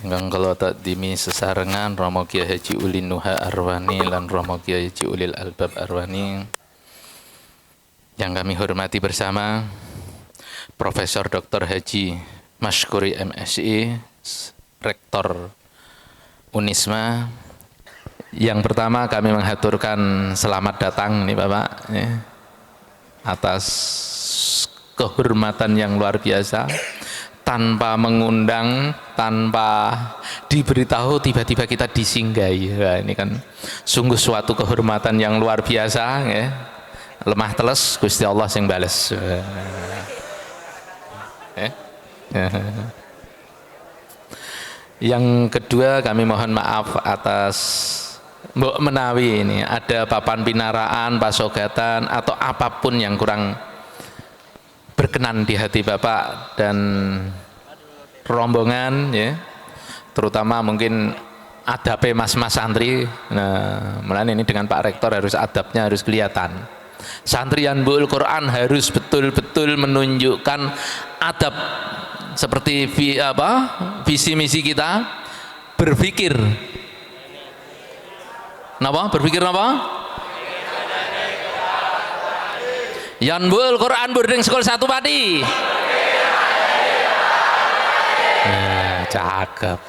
Ingkang kula takdimi sesarengan Rama Kyai Haji Ulin Nuha Arwani lan Rama Kyai Haji Ulil Albab Arwani. Yang kami hormati bersama Profesor Dr. Haji Masyukuri MSI, Rektor Unisma. Yang pertama kami menghaturkan selamat datang nih Bapak atas kehormatan yang luar biasa. Tanpa mengundang, tanpa diberitahu, tiba-tiba kita disinggahi. Nah, ini kan sungguh suatu kehormatan yang luar biasa. Ya. Lemah teles, Gusti Allah yang bales. Yang kedua, kami mohon maaf atas mbok menawi ini ada papan pinaraan, pasogatan atau apapun yang kurang berkenan di hati Bapak dan rombongan, ya, terutama mungkin adabnya mas-mas santri. Nah, mulai ini dengan Pak Rektor harus adabnya harus kelihatan. Santrian Bu'ul Quran harus betul-betul menunjukkan adab seperti visi misi kita, berpikir. Napa? Berpikir napa? Yan Bu'ul Quran boarding school 1 Pati. Cakep,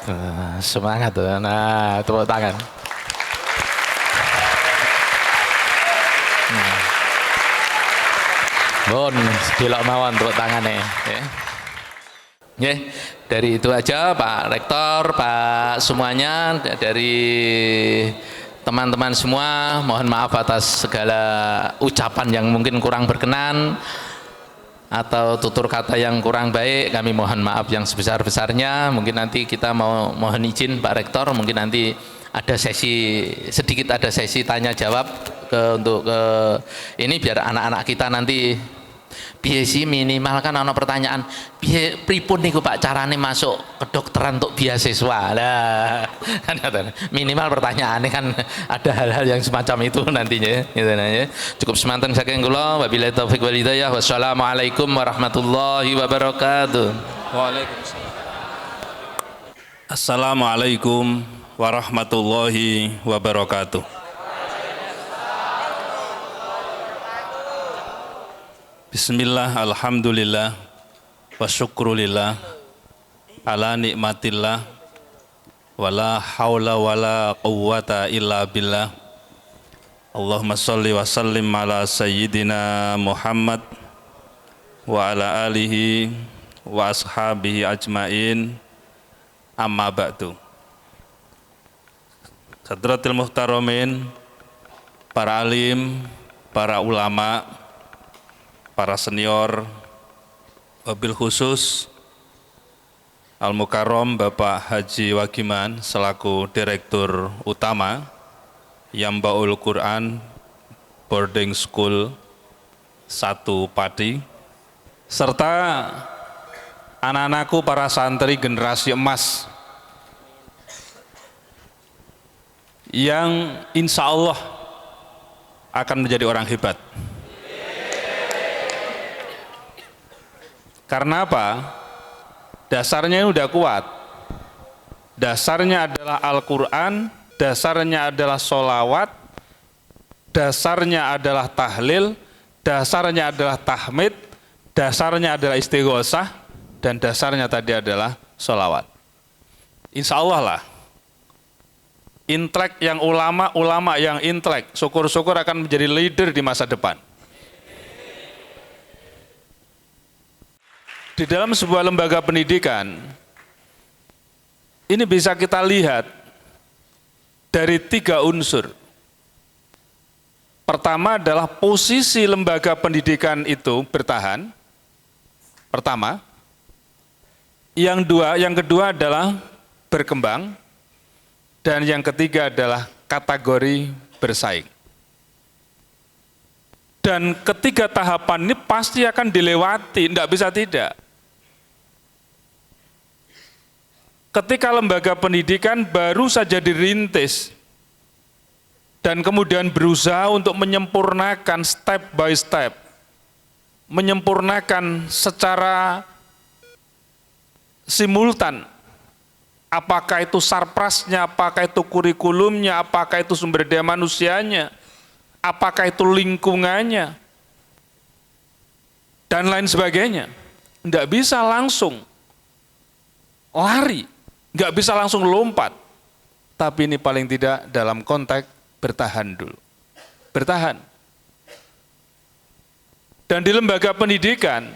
semangat tuh. Nah, tepuk tangan. Bon, delok mawon tepuk tangannya. Ya, dari itu aja Pak Rektor, Pak semuanya, dari teman-teman semua, mohon maaf atas segala ucapan yang mungkin kurang berkenan atau tutur kata yang kurang baik. Kami mohon maaf yang sebesar-besarnya. Mungkin nanti kita mohon izin Pak Rektor, mungkin nanti ada sesi sedikit, ada sesi tanya jawab untuk ini biar anak-anak kita nanti biasa minimal kan ada pertanyaan pripun niku Pak carane masuk kedokteran untuk beasiswa. Nah, minimal pertanyaannya kan ada hal-hal yang semacam itu nantinya gitu ya. Cukup semanten saking kula, wabillahi taufik wal hidayah. Wassalamualaikum warahmatullahi wabarakatuh. Waalaikumsalam. Assalamualaikum warahmatullahi wabarakatuh. Bismillah, alhamdulillah, wa syukrulillah, ala nikmatillah, wala hawla wala quwwata illa billah. Allahumma salli wa sallim ala sayyidina Muhammad wa ala alihi wa ashabihi ajmain, amma ba'du. Hadratil muhtaramin, para alim, para ulama, para senior, wabil khusus Al-Mukarram Bapak Haji Wagiman selaku Direktur Utama Yambaul Quran Boarding School 1 Pati, serta anak-anakku para santri generasi emas yang insya Allah akan menjadi orang hebat. Karena apa? Dasarnya udah kuat. Dasarnya adalah Al-Quran, dasarnya adalah sholawat, dasarnya adalah tahlil, dasarnya adalah tahmid, dasarnya adalah istighosah, dan dasarnya tadi adalah sholawat. Insya Allah lah, intelek yang ulama yang intelek, syukur-syukur akan menjadi leader di masa depan. Di dalam sebuah lembaga pendidikan, ini bisa kita lihat dari 3 unsur. Pertama adalah posisi lembaga pendidikan itu bertahan. Pertama. Yang kedua adalah berkembang. Dan yang ketiga adalah kategori bersaing. Dan ketiga tahapan ini pasti akan dilewati, tidak bisa tidak. Ketika lembaga pendidikan baru saja dirintis dan kemudian berusaha untuk menyempurnakan step by step, menyempurnakan secara simultan apakah itu sarprasnya, apakah itu kurikulumnya, apakah itu sumber daya manusianya, apakah itu lingkungannya, dan lain sebagainya. Nggak bisa langsung lari, nggak bisa langsung lompat. Tapi ini paling tidak dalam konteks bertahan dulu. Bertahan. Dan di lembaga pendidikan,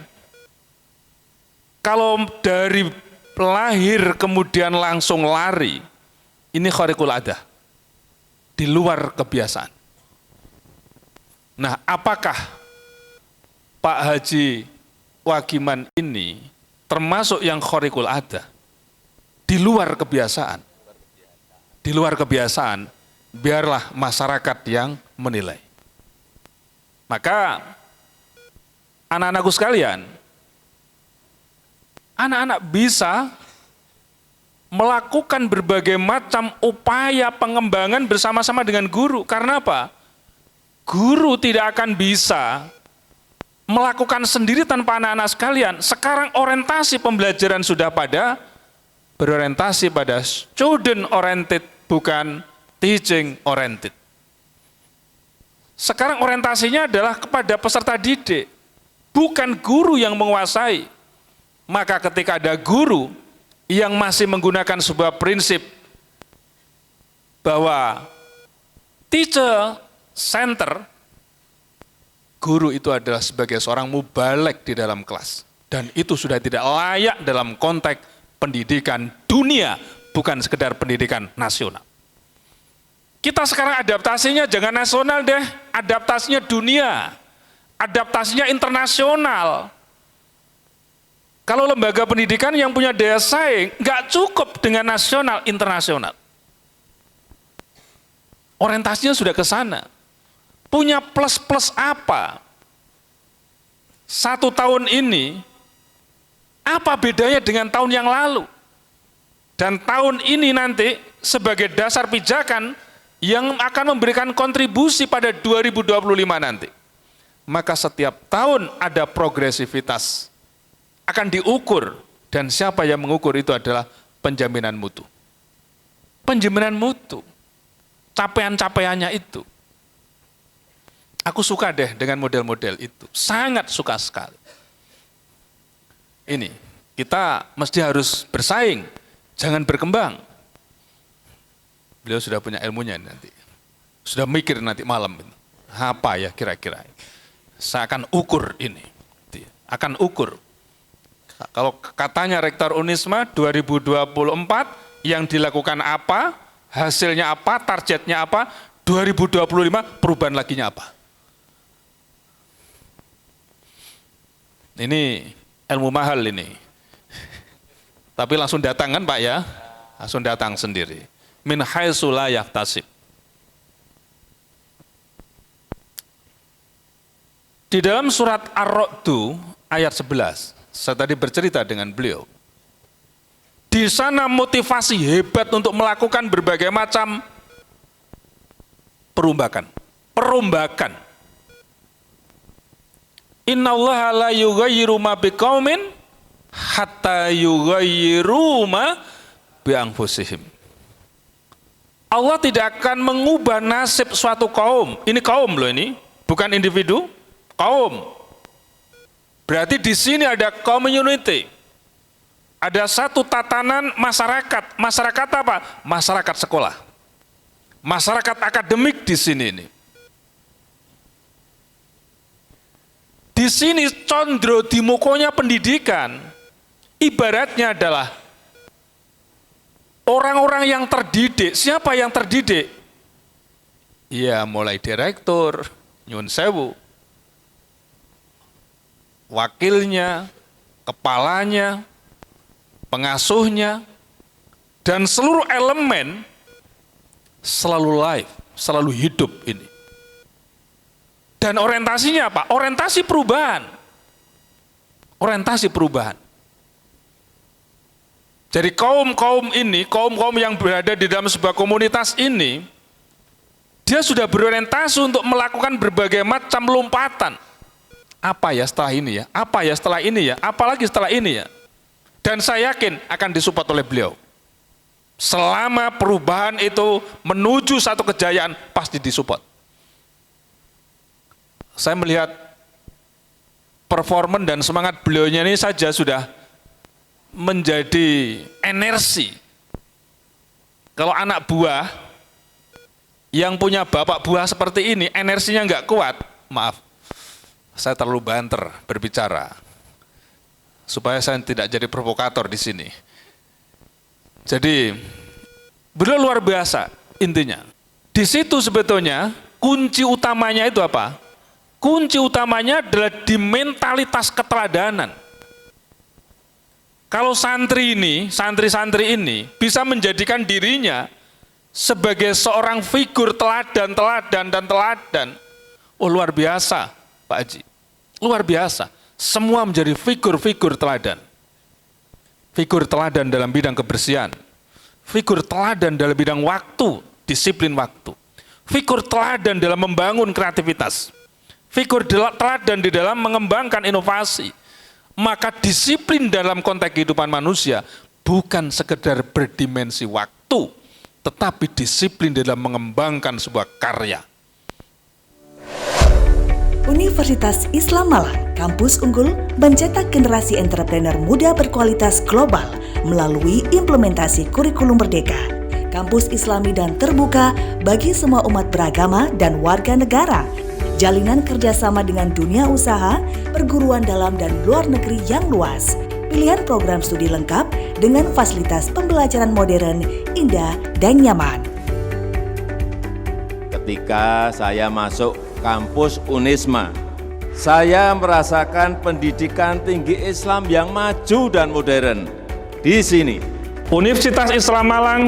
kalau dari lahir kemudian langsung lari, ini khariqul adah, di luar kebiasaan. Nah, apakah Pak Haji Wagiman ini termasuk yang khariqul adah, di luar kebiasaan? Di luar kebiasaan, biarlah masyarakat yang menilai. Maka, anak-anakku sekalian, anak-anak bisa melakukan berbagai macam upaya pengembangan bersama-sama dengan guru. Karena apa? Guru tidak akan bisa melakukan sendiri tanpa anak-anak sekalian. Sekarang orientasi pembelajaran sudah berorientasi pada student oriented, bukan teaching oriented. Sekarang orientasinya adalah kepada peserta didik, bukan guru yang menguasai. Maka ketika ada guru yang masih menggunakan sebuah prinsip bahwa teacher center, guru itu adalah sebagai seorang mubalek di dalam kelas. Dan itu sudah tidak layak dalam konteks pendidikan dunia, bukan sekedar pendidikan nasional. Kita sekarang adaptasinya jangan nasional deh, adaptasinya dunia, adaptasinya internasional. Kalau lembaga pendidikan yang punya daya saing, nggak cukup dengan nasional, internasional. Orientasinya sudah ke sana. Punya plus-plus apa? 1 tahun ini, apa bedanya dengan tahun yang lalu? Dan tahun ini nanti sebagai dasar pijakan yang akan memberikan kontribusi pada 2025 nanti. Maka setiap tahun ada progresivitas. Akan diukur, dan siapa yang mengukur itu adalah penjaminan mutu. Penjaminan mutu. Capaian-capaiannya itu. Aku suka deh dengan model-model itu. Sangat suka sekali. Ini, kita mesti harus bersaing. Jangan berkembang. Beliau sudah punya ilmunya nanti. Sudah mikir nanti malam ini. Apa ya kira-kira? Saya akan ukur ini. Akan ukur. Kalau katanya Rektor Unisma 2024 yang dilakukan apa, hasilnya apa, targetnya apa, 2025 perubahan laginya apa. Ini ilmu mahal ini. Tapi langsung datang kan Pak ya? Langsung datang sendiri. Min haitsu la yahtasib. Di dalam surat Ar-Ra'd ayat 11, saya tadi bercerita dengan beliau. Di sana motivasi hebat untuk melakukan berbagai macam perombakan. Innallaha la yughayyiru ma biqaumin hatta yughayyiru ma bi anfusihim. Allah tidak akan mengubah nasib suatu kaum. Ini kaum loh ini, bukan individu, kaum. Berarti di sini ada community. Ada satu tatanan masyarakat. Masyarakat apa? Masyarakat sekolah. Masyarakat akademik di sini ini. Di sini condro di mukonya pendidikan ibaratnya adalah orang-orang yang terdidik. Siapa yang terdidik? Ya mulai direktur, nyun sewu, wakilnya, kepalanya, pengasuhnya, dan seluruh elemen selalu live, selalu hidup ini. Dan orientasinya apa? Orientasi perubahan. Orientasi perubahan. Jadi kaum-kaum ini, kaum-kaum yang berada di dalam sebuah komunitas ini, dia sudah berorientasi untuk melakukan berbagai macam lompatan. Apa ya setelah ini ya? Apa ya setelah ini ya? Apalagi setelah ini ya? Dan saya yakin akan disupport oleh beliau. Selama perubahan itu menuju satu kejayaan, pasti disupport. Saya melihat performan dan semangat beliaunya ini saja sudah menjadi energi. Kalau anak buah yang punya bapak buah seperti ini, energinya nggak kuat, maaf, saya terlalu banter berbicara, supaya saya tidak jadi provokator di sini. Jadi, beliau luar biasa intinya. Di situ sebetulnya kunci utamanya itu apa? Kunci utamanya adalah di mentalitas keteladanan. Kalau santri ini bisa menjadikan dirinya sebagai seorang figur teladan, oh luar biasa Pak Haji, luar biasa. Semua menjadi figur-figur teladan. Figur teladan dalam bidang kebersihan, figur teladan dalam bidang waktu, disiplin waktu, figur teladan dalam membangun kreativitas, figur teladan di dalam mengembangkan inovasi. Maka disiplin dalam konteks kehidupan manusia bukan sekedar berdimensi waktu, tetapi disiplin dalam mengembangkan sebuah karya. Universitas Islam Malang, kampus unggul, mencetak generasi entrepreneur muda berkualitas global melalui implementasi kurikulum merdeka. Kampus Islami dan terbuka bagi semua umat beragama dan warga negara. Jalinan kerjasama dengan dunia usaha, perguruan dalam dan luar negeri yang luas. Pilihan program studi lengkap dengan fasilitas pembelajaran modern, indah, dan nyaman. Ketika saya masuk kampus Unisma, saya merasakan pendidikan tinggi Islam yang maju dan modern di sini. Universitas Islam Malang,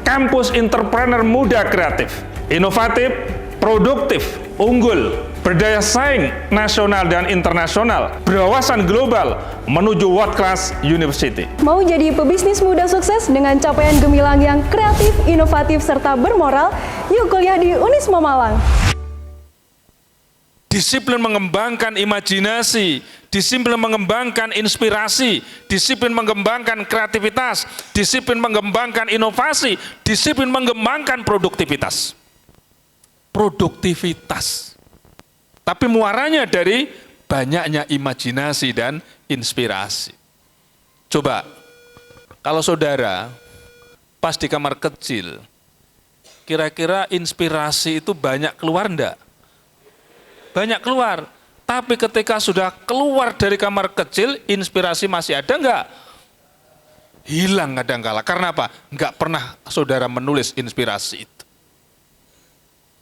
kampus entrepreneur muda kreatif, inovatif, produktif, unggul, berdaya saing nasional dan internasional, berwawasan global menuju world class university. Mau jadi pebisnis muda sukses dengan capaian gemilang yang kreatif, inovatif, serta bermoral? Yuk kuliah di Unisma Malang. Disiplin mengembangkan imajinasi, disiplin mengembangkan inspirasi, disiplin mengembangkan kreativitas, disiplin mengembangkan inovasi, disiplin mengembangkan produktivitas. Produktivitas. Tapi muaranya dari banyaknya imajinasi dan inspirasi. Coba, kalau saudara pas di kamar kecil, kira-kira inspirasi itu banyak keluar enggak? Banyak keluar, tapi ketika sudah keluar dari kamar kecil, inspirasi masih ada enggak? Hilang kadangkala. Karena apa? Enggak pernah saudara menulis inspirasi itu.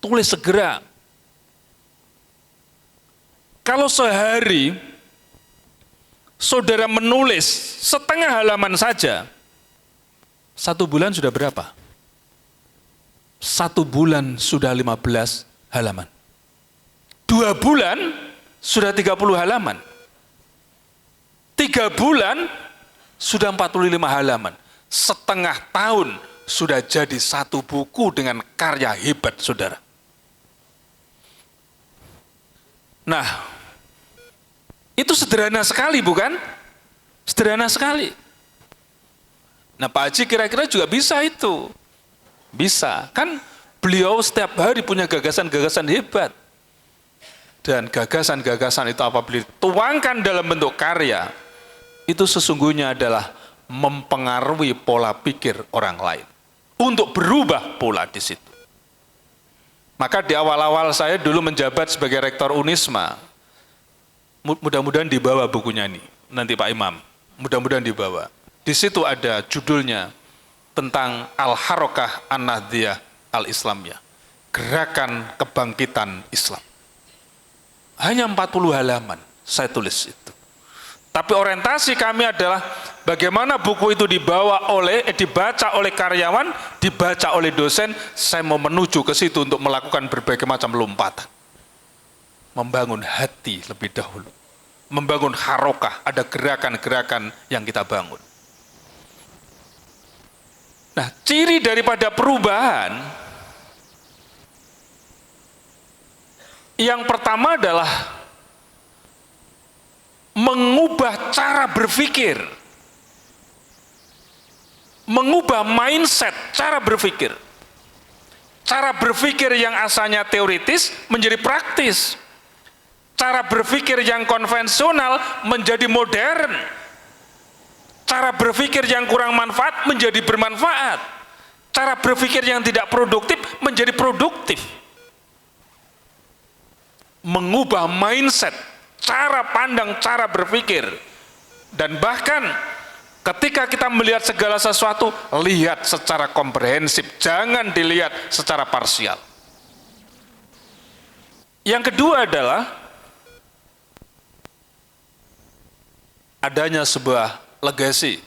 Tulis segera. Kalau sehari saudara menulis setengah halaman saja, 1 bulan sudah berapa? 1 bulan sudah 15 halaman. 2 bulan sudah 30 halaman. 3 bulan sudah 45 halaman. Setengah tahun sudah jadi 1 buku dengan karya hebat, saudara. Nah, itu sederhana sekali, bukan? Sederhana sekali. Nah, Pak Haji kira-kira juga bisa itu. Bisa. Kan beliau setiap hari punya gagasan-gagasan hebat. Dan gagasan-gagasan itu apabila dituangkan dalam bentuk karya, itu sesungguhnya adalah mempengaruhi pola pikir orang lain. Untuk berubah pola di situ. Maka di awal-awal saya dulu menjabat sebagai rektor Unisma, mudah-mudahan dibawa bukunya ini, nanti Pak Imam, mudah-mudahan dibawa. Di situ ada judulnya tentang Al-Harokah An-Nahdiyah Al-Islamiyah, gerakan kebangkitan Islam. Hanya 40 halaman saya tulis itu. Tapi orientasi kami adalah bagaimana buku itu dibaca oleh karyawan, dibaca oleh dosen. Saya mau menuju ke situ untuk melakukan berbagai macam lompatan. Membangun hati lebih dahulu. Membangun harokah, ada gerakan-gerakan yang kita bangun. Nah, ciri daripada perubahan yang pertama adalah mengubah cara berpikir. mengubah mindset, cara berpikir. Cara berpikir yang asalnya teoritis menjadi praktis. Cara berpikir yang konvensional menjadi modern. Cara berpikir yang kurang manfaat menjadi bermanfaat. Cara berpikir yang tidak produktif menjadi produktif. Mengubah mindset, cara pandang, cara berpikir. Dan bahkan ketika kita melihat segala sesuatu, lihat secara komprehensif, jangan dilihat secara parsial. Yang kedua adalah adanya sebuah legasi.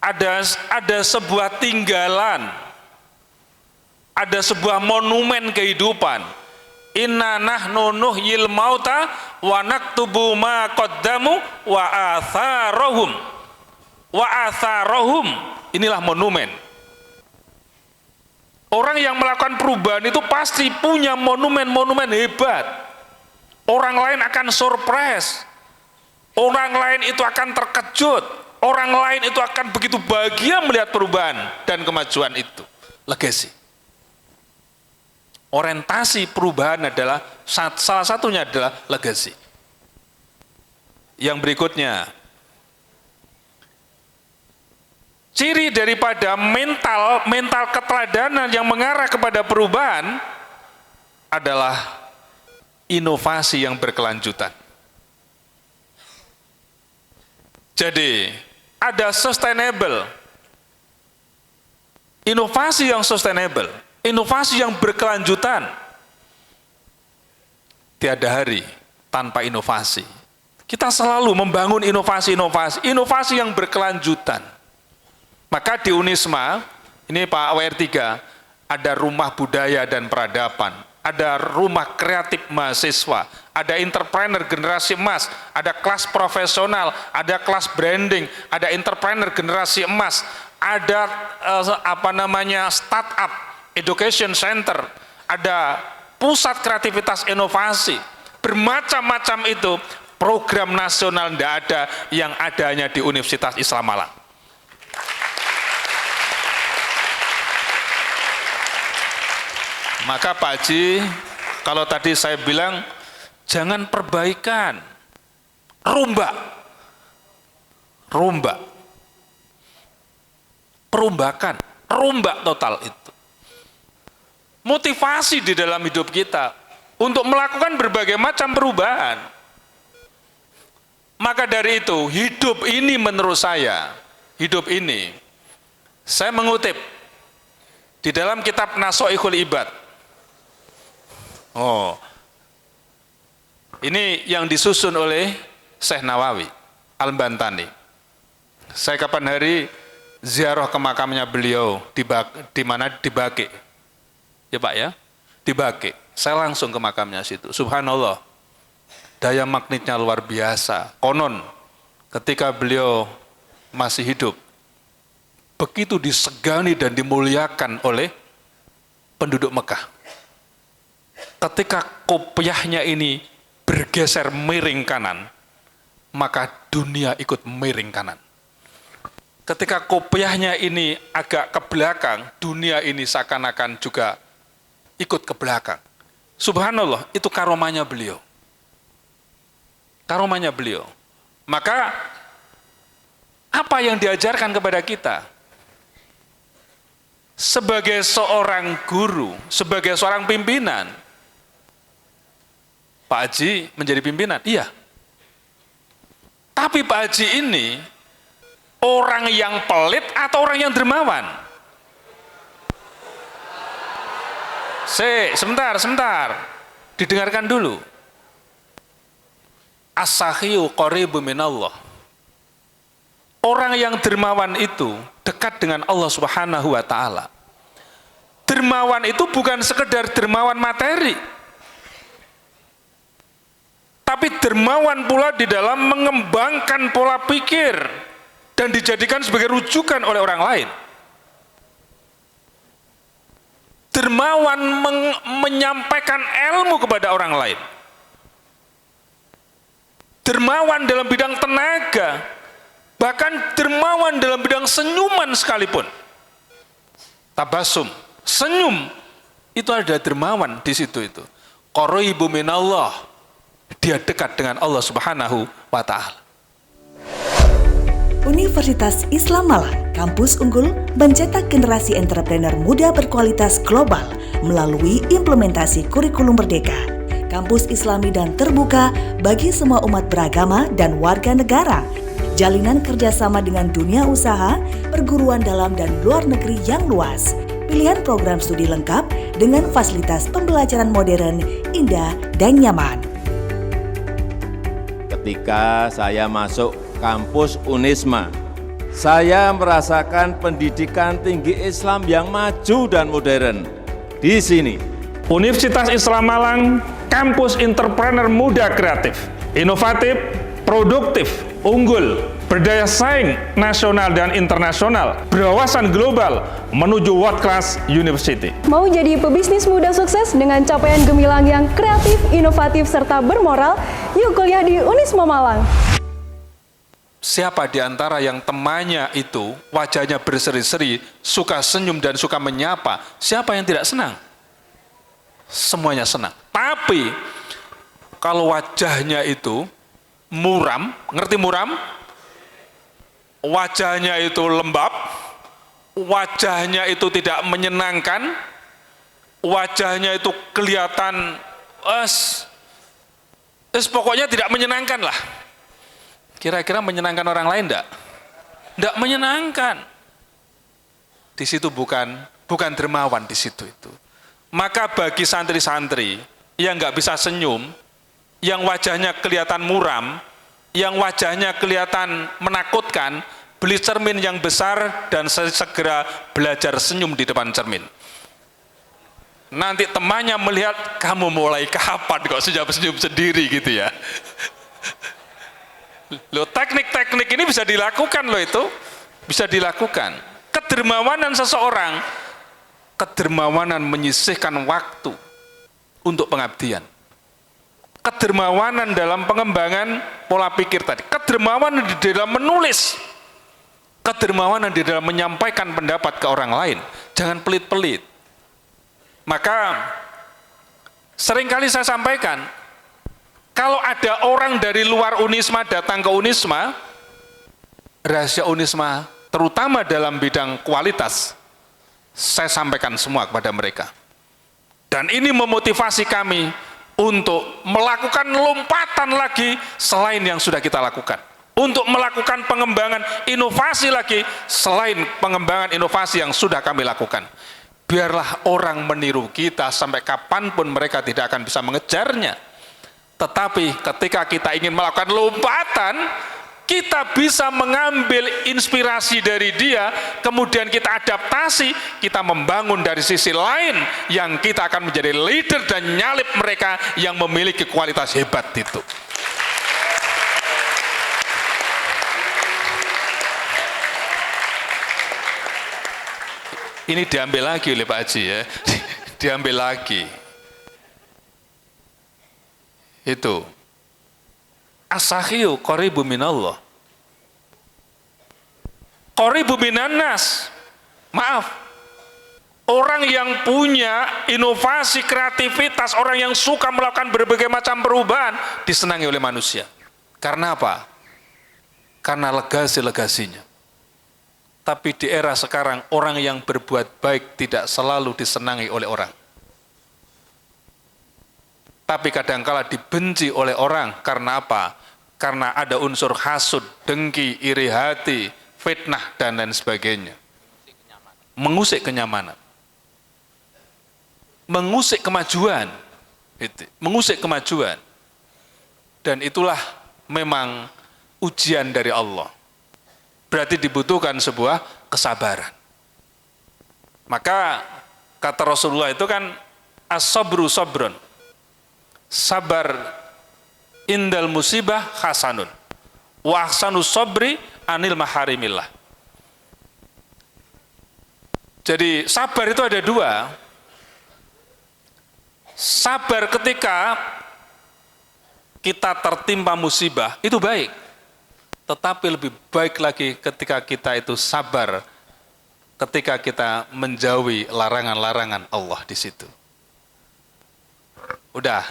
Ada sebuah tinggalan, ada sebuah monumen kehidupan. Inna nahnu nuhyil mauta wa naktubu ma qaddamu wa atharahum. Wa atharahum, inilah monumen. Orang yang melakukan perubahan itu pasti punya monumen-monumen hebat. Orang lain akan surprise. Orang lain itu akan terkejut. Orang lain itu akan begitu bahagia melihat perubahan dan kemajuan itu. Legasi. Orientasi perubahan adalah, salah satunya adalah legasi. Yang berikutnya, ciri daripada mental keteladanan yang mengarah kepada perubahan adalah inovasi yang berkelanjutan. Jadi, ada sustainable, inovasi yang sustainable, inovasi yang berkelanjutan. Tiada hari tanpa inovasi. Kita selalu membangun inovasi yang berkelanjutan. Maka di Unisma, ini Pak WR3, ada rumah budaya dan peradaban, ada rumah kreatif mahasiswa, ada entrepreneur generasi emas, ada kelas profesional, ada kelas branding, ada entrepreneur generasi emas, ada startup education center, ada pusat kreativitas inovasi, bermacam-macam itu. Program nasional tidak ada, yang adanya di Universitas Islam Malang. Maka Pak Haji, kalau tadi saya bilang jangan perbaikan, rombak total itu. Motivasi di dalam hidup kita untuk melakukan berbagai macam perubahan. Maka dari itu, hidup ini menurut saya, saya mengutip di dalam kitab Nasoihul Ibad. Ini yang disusun oleh Syekh Nawawi Al-Bantani. Saya kapan hari ziarah ke makamnya beliau di mana, di Baqi. Ya Pak ya, di Baqi. Saya langsung ke makamnya situ. Subhanallah, daya magnetnya luar biasa. Konon ketika beliau masih hidup, begitu disegani dan dimuliakan oleh penduduk Mekah. Ketika kopiahnya ini bergeser miring kanan, maka dunia ikut miring kanan. Ketika kopiahnya ini agak ke belakang, dunia ini seakan-akan juga ikut ke belakang. Subhanallah, itu karomanya beliau. Maka apa yang diajarkan kepada kita? Sebagai seorang guru, sebagai seorang pimpinan, Pak Haji menjadi pimpinan, iya. Tapi Pak Haji ini orang yang pelit atau orang yang dermawan? Sebentar, didengarkan dulu. As-sakhiyu qaribu minallah. Orang yang dermawan itu dekat dengan Allah Subhanahu wa taala. Dermawan itu bukan sekedar dermawan materi, tapi dermawan pula di dalam mengembangkan pola pikir dan dijadikan sebagai rujukan oleh orang lain. Dermawan menyampaikan ilmu kepada orang lain. Dermawan dalam bidang tenaga, Bahkan dermawan dalam bidang senyuman sekalipun. Tabasum, senyum, itu ada dermawan di situ itu. Qaraibu minallah, dia dekat dengan Allah Subhanahu wa Ta'ala. Universitas Islam Malang, kampus unggul mencetak generasi entrepreneur muda berkualitas global melalui implementasi kurikulum merdeka. Kampus Islami dan terbuka bagi semua umat beragama dan warga negara. Jalinan kerjasama dengan dunia usaha, perguruan dalam dan luar negeri yang luas. Pilihan program studi lengkap dengan fasilitas pembelajaran modern, indah, dan nyaman. Ketika saya masuk kampus Unisma, saya merasakan pendidikan tinggi Islam yang maju dan modern di sini. Universitas Islam Malang, kampus entrepreneur muda kreatif, inovatif, produktif, unggul, berdaya saing nasional dan internasional, berwawasan global menuju world class university. Mau jadi pebisnis muda sukses dengan capaian gemilang yang kreatif, inovatif, serta bermoral? Yuk kuliah di Unisma Malang. Siapa di antara yang temannya itu wajahnya berseri-seri, suka senyum dan suka menyapa? Siapa yang tidak senang? Semuanya senang. Tapi kalau wajahnya itu muram, ngerti muram? Wajahnya itu lembab, wajahnya itu tidak menyenangkan, wajahnya itu kelihatan pokoknya tidak menyenangkan lah. Kira-kira menyenangkan orang lain enggak? Enggak menyenangkan. Di situ bukan dermawan di situ itu. Maka bagi santri-santri yang enggak bisa senyum, yang wajahnya kelihatan muram, yang wajahnya kelihatan menakutkan, beli cermin yang besar dan segera belajar senyum di depan cermin. Nanti temannya melihat, kamu mulai kapan kok senyum sendiri gitu ya. Loh, teknik-teknik ini bisa dilakukan loh itu. Bisa dilakukan. Kedermawanan seseorang, kedermawanan menyisihkan waktu untuk pengabdian. Kedermawanan dalam pengembangan pola pikir tadi. Kedermawanan di dalam menulis. Kedermawanan di dalam menyampaikan pendapat ke orang lain. Jangan pelit-pelit. Maka seringkali saya sampaikan, kalau ada orang dari luar Unisma datang ke Unisma, rahasia Unisma terutama dalam bidang kualitas, saya sampaikan semua kepada mereka. Dan ini memotivasi kami untuk melakukan lompatan lagi selain yang sudah kita lakukan. Untuk melakukan pengembangan inovasi lagi selain pengembangan inovasi yang sudah kami lakukan. Biarlah orang meniru kita sampai kapanpun mereka tidak akan bisa mengejarnya. Tetapi ketika kita ingin melakukan lompatan, kita bisa mengambil inspirasi dari dia, kemudian kita adaptasi, kita membangun dari sisi lain yang kita akan menjadi leader dan nyalip mereka yang memiliki kualitas hebat itu. Ini diambil lagi oleh Pak Haji ya, diambil lagi. Itu as-sakhiyu qaribu minallah, qaribu minannas. Maaf, orang yang punya inovasi, kreativitas, orang yang suka melakukan berbagai macam perubahan disenangi oleh manusia. Karena apa? Karena legasi-legasinya. Tapi di era sekarang orang yang berbuat baik tidak selalu disenangi oleh orang. Tapi kadangkala dibenci oleh orang. Karena apa? Karena ada unsur hasud, dengki, iri hati, fitnah, dan lain sebagainya. Mengusik kenyamanan. Mengusik kemajuan. Mengusik kemajuan. Dan itulah memang ujian dari Allah. Berarti dibutuhkan sebuah kesabaran. Maka kata Rasulullah itu kan as-sabru sabrun. Sabar indal musibah hasanun wa ahsanus sabri anil maharimillah. Jadi sabar itu ada dua. Sabar ketika kita tertimpa musibah itu baik, tetapi lebih baik lagi ketika kita itu sabar, ketika kita menjauhi larangan-larangan Allah di situ. Udah.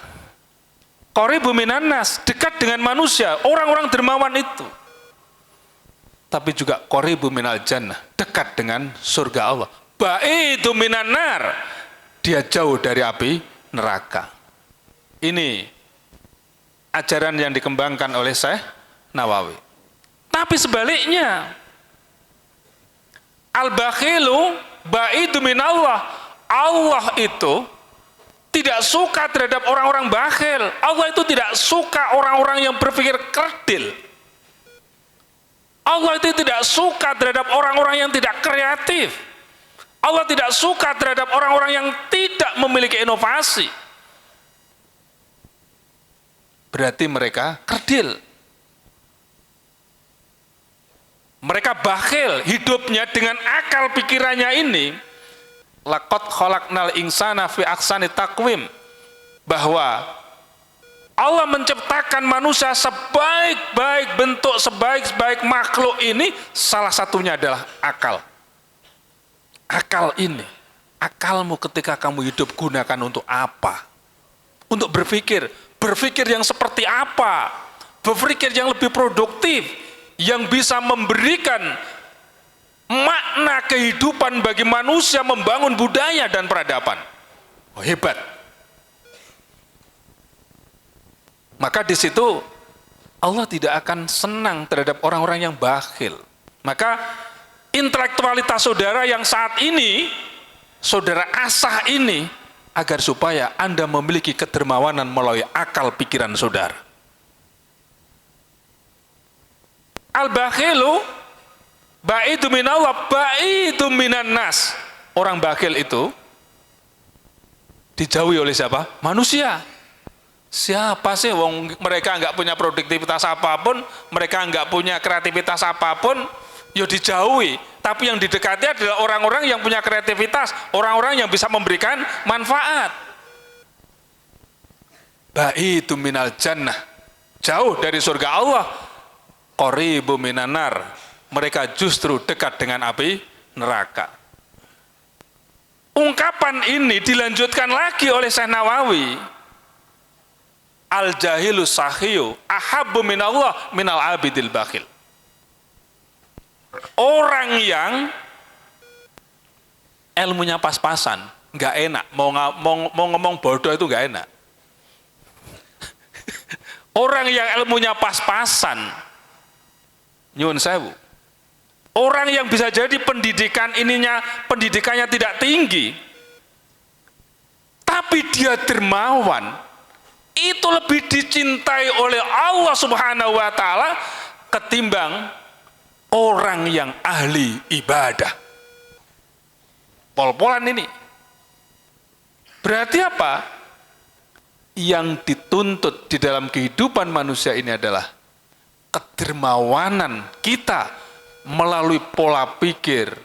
Qaribu minan nas, dekat dengan manusia, orang-orang dermawan itu. Tapi juga qaribu minal jannah, dekat dengan surga Allah. Ba'idu minan nar, dia jauh dari api neraka. Ini ajaran yang dikembangkan oleh Syekh Nawawi. Tapi sebaliknya, al-bakhilu ba'idu minallah, Allah itu tidak suka terhadap orang-orang bakhil. Allah itu tidak suka orang-orang yang berpikir kerdil. Allah itu tidak suka terhadap orang-orang yang tidak kreatif. Allah tidak suka terhadap orang-orang yang tidak memiliki inovasi. Berarti mereka kerdil. Mereka bakhil, hidupnya dengan akal pikirannya ini. Laqad khalaqnal insana fi ahsani taqwim, bahwa Allah menciptakan manusia sebaik-baik bentuk, sebaik-baik makhluk ini, salah satunya adalah akal. Akal ini, akalmu ketika kamu hidup gunakan untuk apa? Untuk berpikir yang seperti apa? Berpikir yang lebih produktif, yang bisa memberikan makna kehidupan bagi manusia, membangun budaya dan peradaban. Oh, hebat. Maka di situ Allah tidak akan senang terhadap orang-orang yang bakhil. Maka intelektualitas saudara yang saat ini saudara asah ini, agar supaya Anda memiliki kedermawanan melalui akal pikiran saudara. Al-bakhilu ba'idu minallah ba'idu minan nas. Orang bakhil itu dijauhi oleh siapa? Manusia. Siapa sih wong mereka enggak punya produktivitas apapun, mereka enggak punya kreativitas apapun, ya dijauhi. Tapi yang didekati adalah orang-orang yang punya kreativitas, orang-orang yang bisa memberikan manfaat. Ba'idu minal jannah, jauh dari surga Allah. Qaribu minan nar, mereka justru dekat dengan api neraka. Ungkapan ini dilanjutkan lagi oleh Syekh Nawawi. Al-jahilu sahiyu ahabbu minallah minal abidil bakhil. Orang yang ilmunya pas-pasan, nggak enak, mau ngomong bodoh itu nggak enak. Orang yang ilmunya pas-pasan, nyuwun sewu. Orang yang bisa jadi pendidikannya tidak tinggi, tapi dia dermawan, itu lebih dicintai oleh Allah Subhanahu wa Ta'ala ketimbang orang yang ahli ibadah. Pol-polan ini berarti apa? Yang dituntut di dalam kehidupan manusia ini adalah kedermawanan kita melalui pola pikir,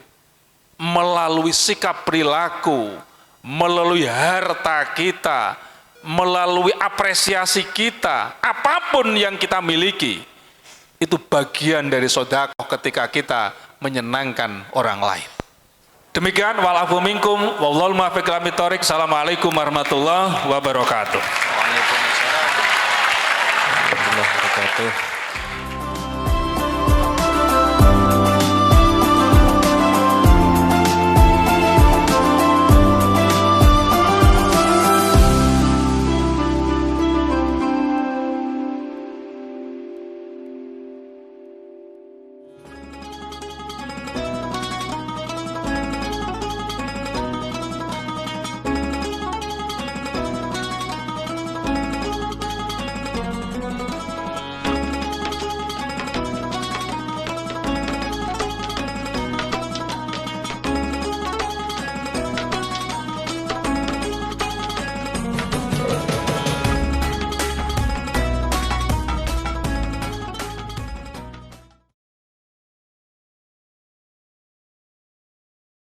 melalui sikap perilaku, melalui harta kita, melalui apresiasi kita, apapun yang kita miliki, itu bagian dari sedekah ketika kita menyenangkan orang lain. Demikian, walafu minkum, wallahul muwaffiq ila aqwamit thoriq. Assalamualaikum warahmatullahi wabarakatuh. Waalaikumsalam warahmatullahi wabarakatuh.